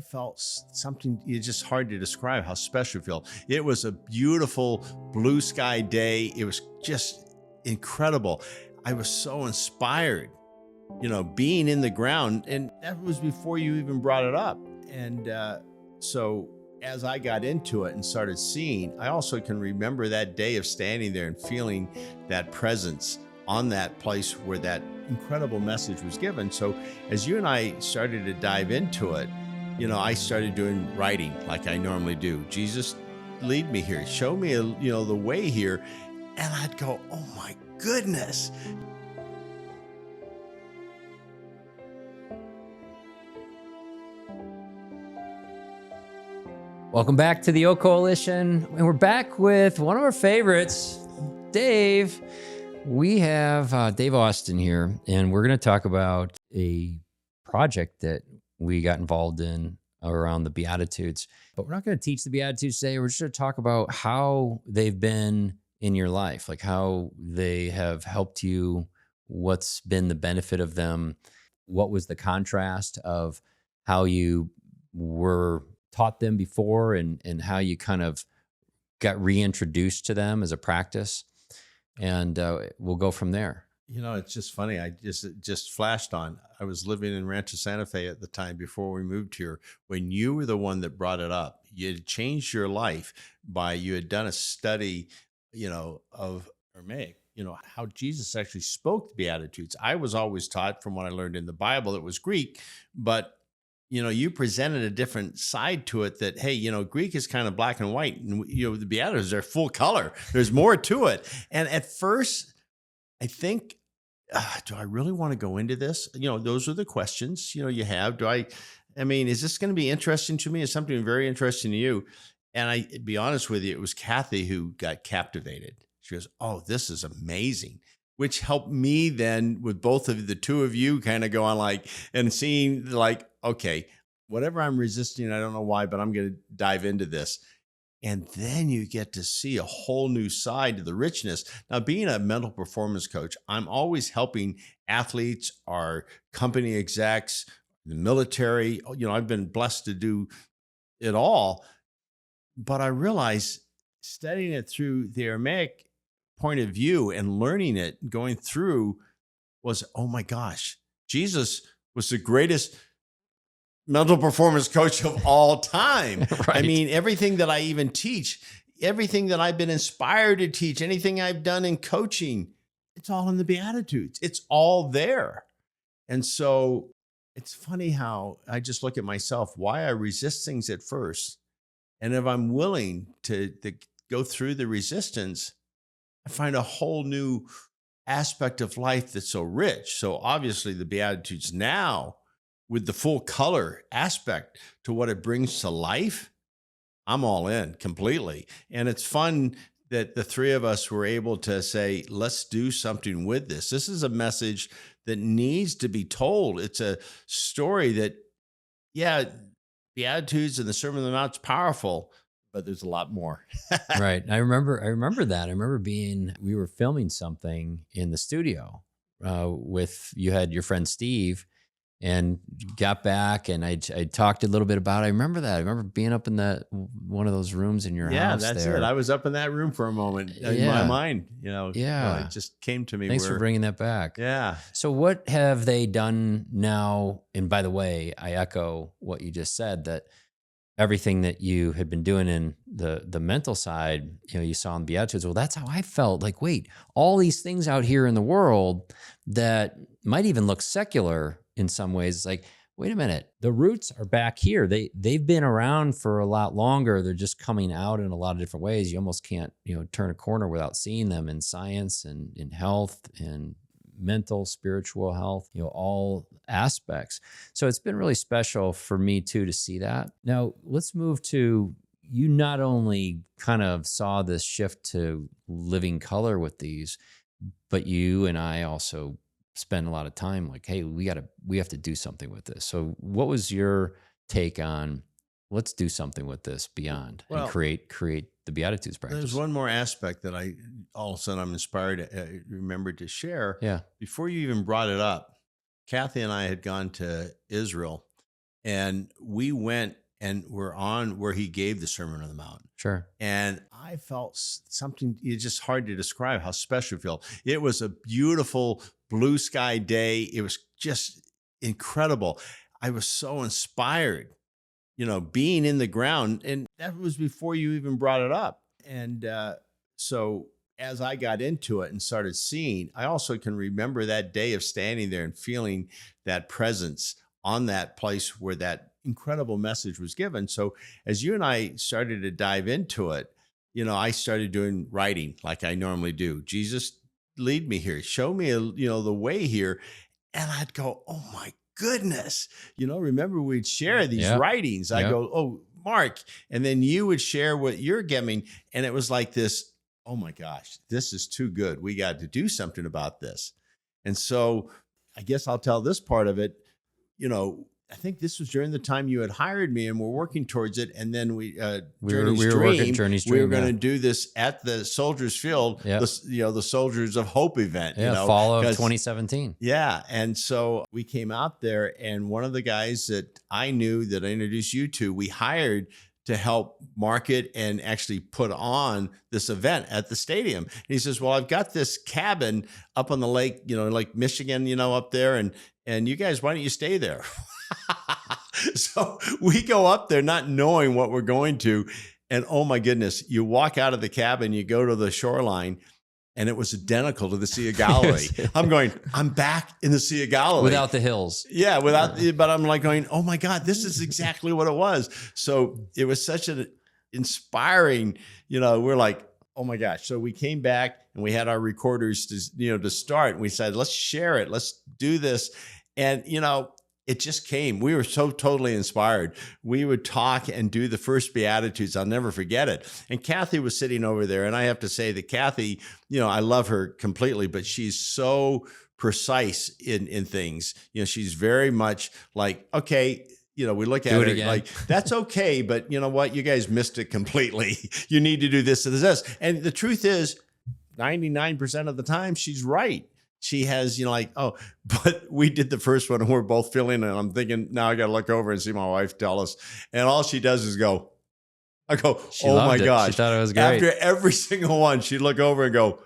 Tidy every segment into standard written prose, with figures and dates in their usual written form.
I felt something, it's just hard to describe how special it felt. It was a beautiful blue sky day. It was just incredible. I was so inspired, being in the ground. And that was before you even brought it up. And so as I got into it and started seeing, I also can remember that day of standing there and feeling that presence on that place where that incredible message was given. So as you and I started to dive into it, I started doing writing like I normally do. Jesus, lead me here. Show me, the way here. And I'd go, oh my goodness. Welcome back to the O Coalition. And we're back with one of our favorites, Dave. We have Dave Austin here, and we're going to talk about a project that we got involved in around the Beatitudes. But we're not going to teach the Beatitudes today. We're just going to talk about how they've been in your life, like how they have helped you, what's been the benefit of them, what was the contrast of how you were taught them before and how you kind of got reintroduced to them as a practice. And we'll go from there. It's just funny. It just flashed on. I was living in Rancho Santa Fe at the time before we moved here, when you were the one that brought it up. You had changed your life you had done a study, of Aramaic, how Jesus actually spoke the Beatitudes. I was always taught from what I learned in the Bible, it was Greek, but you presented a different side to it that, hey, Greek is kind of black and white, and, the Beatitudes are full color. There's more to it. And at first, I think, do I really want to go into this? Those are the questions, you have. Is this going to be interesting to me? Is something very interesting to you? And I, be honest with you, it was Kathy who got captivated. She goes, oh, this is amazing. Which helped me then with both of the two of you kind of going and seeing okay, whatever I'm resisting, I don't know why, but I'm going to dive into this. And then you get to see a whole new side to the richness. Now, being a mental performance coach, I'm always helping athletes, our company execs, the military. I've been blessed to do it all. But I realized studying it through the Aramaic point of view and learning it, going through, was, oh my gosh, Jesus was the greatest mental performance coach of all time. Right. Everything that I even teach, everything that I've been inspired to teach, anything I've done in coaching, it's all in the Beatitudes. It's all there. And so it's funny how I just look at myself, why I resist things at first. And if I'm willing to go through the resistance, I find a whole new aspect of life that's so rich. So obviously the Beatitudes now, with the full color aspect to what it brings to life, I'm all in completely. And it's fun that the three of us were able to say, let's do something with this. This is a message that needs to be told. It's a story that, yeah, Beatitudes and the Sermon on the Mount's powerful, but there's a lot more. Right. I remember that. I remember we were filming something in the studio you had your friend Steve, and got back and I talked a little bit about it. I remember that. I remember being up in one of those rooms in your house. Yeah, that's there. it. I was up in that room for a moment in my mind, Yeah. It just came to me. Thanks for bringing that back. Yeah. So what have they done now? And by the way, I echo what you just said, that everything that you had been doing in the mental side, you saw in the Beatitudes. Well, that's how I felt. Like, wait, all these things out here in the world that might even look secular in some ways. It's like, wait a minute, the roots are back here. They've been around for a lot longer. They're just coming out in a lot of different ways. You almost can't, turn a corner without seeing them in science and in health and mental, spiritual health, all aspects. So it's been really special for me too to see that. Now let's move to, you not only kind of saw this shift to living color with these, but you and I also spend a lot of time like, hey, we have to do something with this. So what was your take on, let's do something with this beyond and create the Beatitudes Practice? There's one more aspect that all of a sudden I'm inspired, remembered to share. Yeah. Before you even brought it up, Kathy and I had gone to Israel and we went and we're on where he gave the Sermon on the Mount. Sure. And I felt something, it's just hard to describe how special it felt. It was a beautiful blue sky day. It was just incredible. I was so inspired, being in the ground. And that was before you even brought it up. And so as I got into it and started seeing, I also can remember that day of standing there and feeling that presence on that place where that incredible message was given. So as you and I started to dive into it, I started doing writing like I normally do. Jesus, lead me here. Show me, the way here. And I'd go, oh my goodness. Remember we'd share these Yep. writings. I Yep. go, oh, Mark. And then you would share what you're giving. And it was like this, oh my gosh, this is too good. We got to do something about this. And so I guess I'll tell this part of it. I think this was during the time you had hired me and we're working towards it. And then we were working Journey's we were Dream, going to yeah. do this at the Soldiers Field, Yep. the Soldiers of Hope event. Yeah, fall of 2017. Yeah. And so we came out there, and one of the guys that I knew that I introduced you to, we hired to help market and actually put on this event at the stadium. And he says, well, I've got this cabin up on the lake, like Michigan, up there. And you guys, why don't you stay there? So we go up there not knowing what we're going to. And oh my goodness, you walk out of the cabin, you go to the shoreline, and it was identical to the Sea of Galilee. I'm back in the Sea of Galilee. Without the hills. Yeah, but I'm like going, oh my God, this is exactly what it was. So it was such an inspiring, we're like, oh my gosh. So we came back and we had our recorders to start. And we said, let's share it. Let's do this. And, it just came. We were so totally inspired. We would talk and do the first Beatitudes. I'll never forget it. And Kathy was sitting over there. And I have to say that Kathy, I love her completely, but she's so precise in things. She's very much like, okay, we look at it like, that's okay. But you know what? You guys missed it completely. You need to do this and this. And the truth is 99% of the time she's right. She has, but we did the first one and we're both feeling it. And I'm thinking, now I got to look over and see my wife tell us. And all she does is go, She oh loved my it. gosh. She thought it was great. After every single one, she'd look over and go,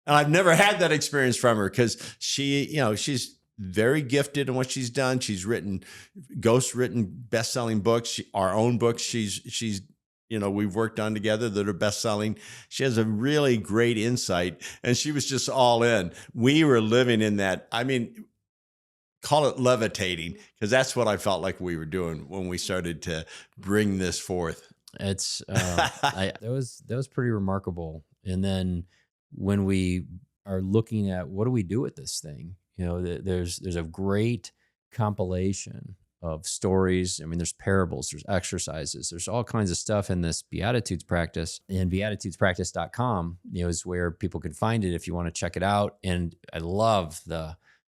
and I've never had that experience from her because she's very gifted in what she's done. She's written best-selling books, our own books. She's we've worked on together that are best-selling. She has a really great insight, and she was just all in. We were living in that. I mean, call it levitating, because that's what I felt like we were doing when we started to bring this forth. It's that was pretty remarkable. And then when we are looking at what do we do with this thing, there's a great compilation of stories. I mean, there's parables, there's exercises, there's all kinds of stuff in this Beatitudes practice. And beatitudespractice.com, is where people can find it if you want to check it out. And I love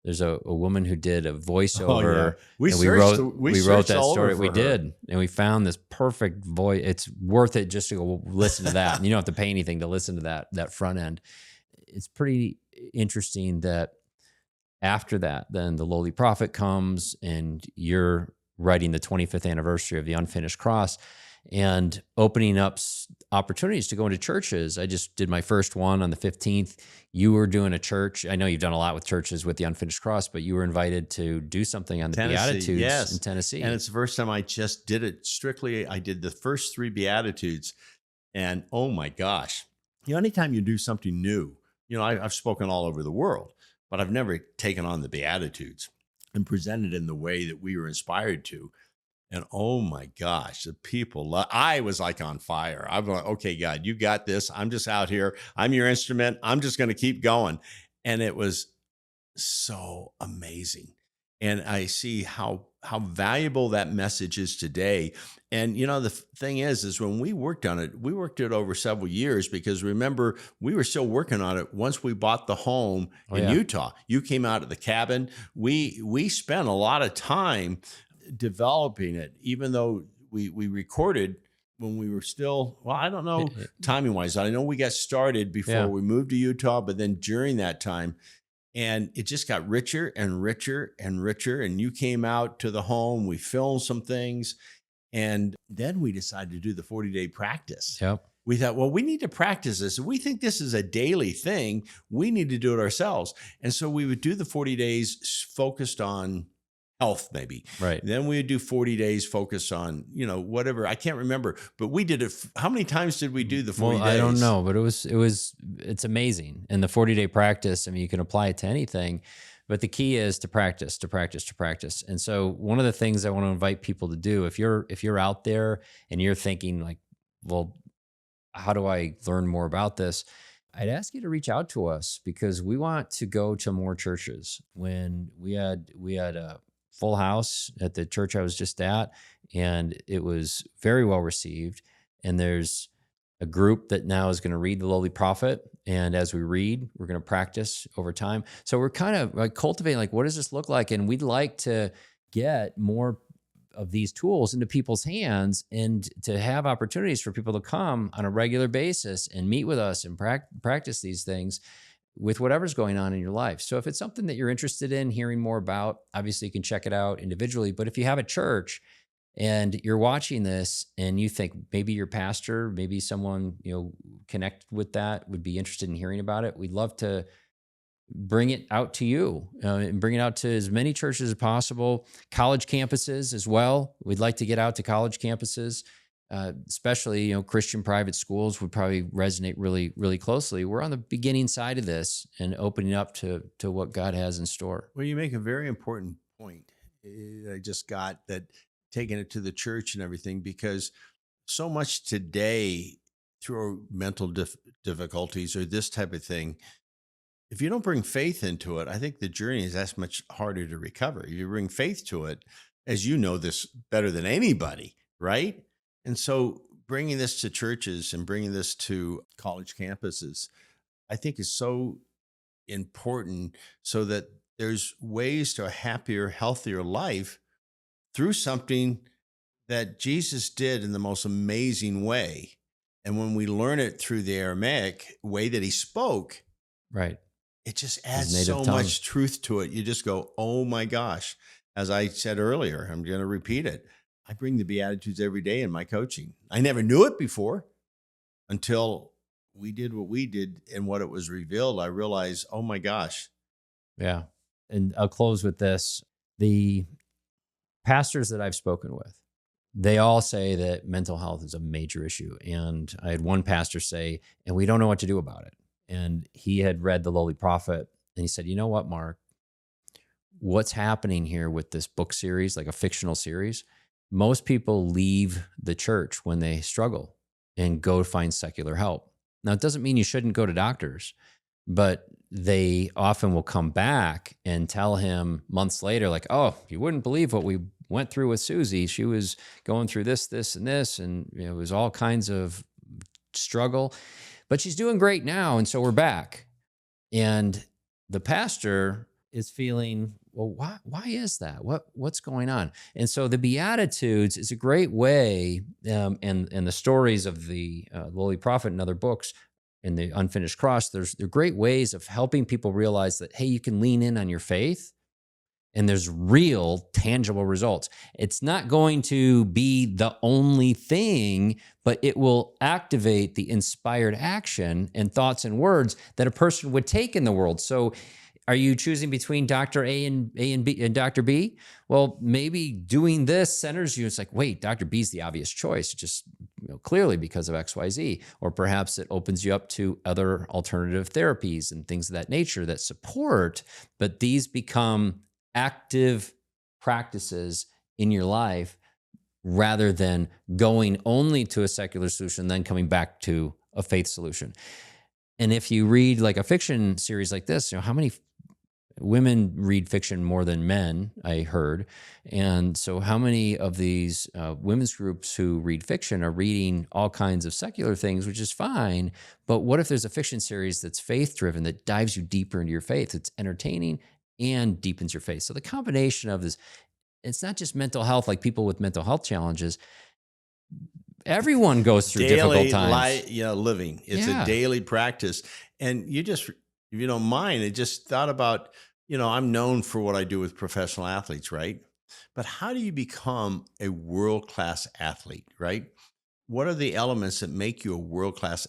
there's a woman who did a voiceover. Oh, yeah. We wrote that story. We did. And we found this perfect voice. It's worth it just to go listen to that. And you don't have to pay anything to listen to that front end. It's pretty interesting that after that, then the lowly prophet comes and you're writing the 25th anniversary of the unfinished cross and opening up opportunities to go into churches. I just did my first one on the 15th. You were doing a church. I know you've done a lot with churches with the unfinished cross, but you were invited to do something on the Beatitudes in Tennessee. And it's the first time I just did it strictly. I did the first 3 Beatitudes, and oh my gosh, anytime you do something new, I've spoken all over the world, but I've never taken on the Beatitudes and presented in the way that we were inspired to. And oh my gosh, the people, I was like on fire. I'm like, okay, God, you got this. I'm just out here. I'm your instrument. I'm just going to keep going. And it was so amazing. And I see how valuable that message is today. And, the thing is when we worked on it, we worked it over several years, because remember, we were still working on it once we bought the home in Utah. You came out of the cabin. We spent a lot of time developing it, even though we recorded when we were still, well, I don't know timing wise. I know we got started before we moved to Utah, but then during that time, And it just got richer and richer and richer. And you came out to the home, we filmed some things. And then we decided to do the 40-day practice. Yep. We thought, well, we need to practice this. If we think this is a daily thing, we need to do it ourselves. And so we would do the 40 days focused on health, maybe. Right. Then we would do 40 days focused on, whatever. I can't remember, but we did it. How many times did we do the 40 days? I don't know, but it's amazing. And the 40-day practice, I mean, you can apply it to anything, but the key is to practice, to practice, to practice. And so one of the things I want to invite people to do, if you're out there and you're thinking like, well, how do I learn more about this? I'd ask you to reach out to us because we want to go to more churches. When we had a full house at the church I was just at, and it was very well received. And there's a group that now is going to read the lowly prophet. And as we read, we're going to practice over time. So we're kind of like cultivating, like, what does this look like? And we'd like to get more of these tools into people's hands and to have opportunities for people to come on a regular basis and meet with us and practice these things with whatever's going on in your life. So if it's something that you're interested in hearing more about, obviously you can check it out individually. But if you have a church and you're watching this and you think maybe your pastor, maybe someone, connect with that would be interested in hearing about it, we'd love to bring it out to you and bring it out to as many churches as possible, college campuses as well. We'd like to get out to college campuses, especially, Christian private schools would probably resonate really, really closely. We're on the beginning side of this and opening up to what God has in store. Well, you make a very important point. I just got that, taking it to the church and everything, because so much today through mental difficulties or this type of thing, if you don't bring faith into it, I think the journey is that much harder to recover. If you bring faith to it, as you know this better than anybody, right? And so bringing this to churches and bringing this to college campuses, I think is so important so that there's ways to a happier, healthier life through something that Jesus did in the most amazing way. And when we learn it through the Aramaic way that he spoke, right, it just adds so much truth to it. You just go, oh my gosh. As I said earlier, I'm going to repeat it. I bring the Beatitudes every day in my coaching. I never knew it before until we did what we did and what it was revealed. I realized, oh my gosh. Yeah. And I'll close with this. The pastors that I've spoken with, they all say that mental health is a major issue. And I had one pastor say, and we don't know what to do about it. And he had read The Lowly Prophet, and he said, you know what, Mark, what's happening here with this book series, like a fictional series, most people leave the church when they struggle and go find secular help. Now, it doesn't mean you shouldn't go to doctors, but they often will come back and tell him months later, like, oh, you wouldn't believe what we went through with Susie. She was going through this, this, and this, and it was all kinds of struggle. But she's doing great now, and so we're back. And the pastor is feeling, well, why is that? What's going on? And so the Beatitudes is a great way, and the stories of the Lowly Prophet and other books and the Unfinished Cross, they're great ways of helping people realize that, hey, you can lean in on your faith, and there's real tangible results. It's not going to be the only thing, but it will activate the inspired action and thoughts and words that a person would take in the world. So are you choosing between Dr. A and B and Dr. B? Well, maybe doing this centers you. It's like, wait, Dr. B is the obvious choice, just clearly because of XYZ. Or perhaps it opens you up to other alternative therapies and things of that nature that support, but these become active practices in your life rather than going only to a secular solution, then coming back to a faith solution. And if you read like a fiction series like this, how many women read fiction more than men, I heard. And so how many of these women's groups who read fiction are reading all kinds of secular things, which is fine. But what if there's a fiction series that's faith-driven that dives you deeper into your faith? It's entertaining and deepens your faith. So the combination of this, it's not just mental health, like people with mental health challenges. Everyone goes through difficult times. Living. It's a daily practice. And you just if you don't mind, I just thought about, I'm known for what I do with professional athletes, right? But how do you become a world class athlete, right? What are the elements that make you a world class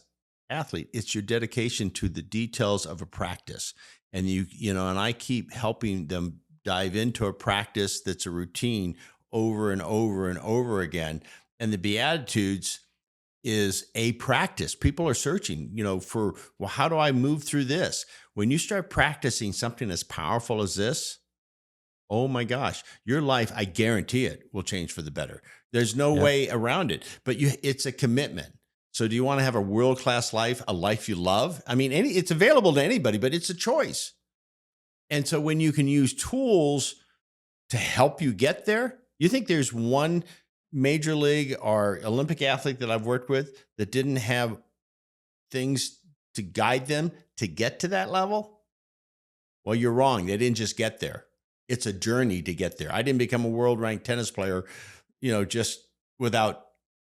athlete? It's your dedication to the details of a practice. And and I keep helping them dive into a practice that's a routine over and over and over again. And the Beatitudes is a practice. People are searching, for, well, how do I move through this? When you start practicing something as powerful as this, oh my gosh, your life, I guarantee it, will change for the better. There's no Yeah. way around it, but it's a commitment. So do you want to have a world-class life, a life you love? I mean, it's available to anybody, but it's a choice. And so when you can use tools to help you get there, you think there's one major league or Olympic athlete that I've worked with that didn't have things to guide them to get to that level? Well, you're wrong. They didn't just get there. It's a journey to get there. I didn't become a world ranked tennis player, just without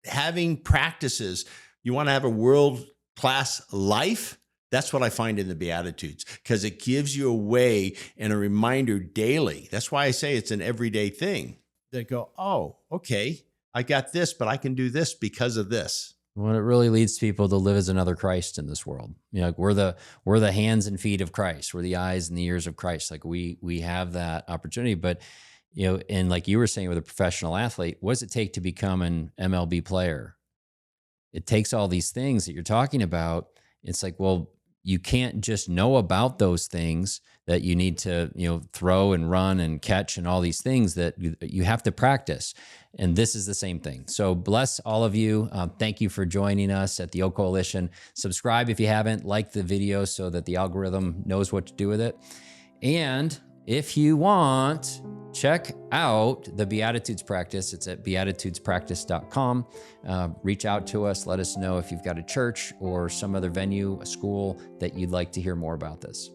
having practices. You want to have a world class life? That's what I find in the Beatitudes, because it gives you a way and a reminder daily. That's why I say it's an everyday thing that go, oh, okay, I got this, but I can do this because of this. Well, it really leads people to live as another Christ in this world. Like we're the hands and feet of Christ. We're the eyes and the ears of Christ. Like we have that opportunity. But and like you were saying with a professional athlete, what does it take to become an MLB player? It takes all these things that you're talking about. It's like, well, you can't just know about those things that you need to, throw and run and catch and all these things that you have to practice. And this is the same thing. So bless all of you. Thank you for joining us at the O Coalition. Subscribe if you haven't, like the video so that the algorithm knows what to do with it. And if you want, check out the Beatitudes Practice. It's at beatitudespractice.com. Reach out to us. Let us know if you've got a church or some other venue, a school that you'd like to hear more about this.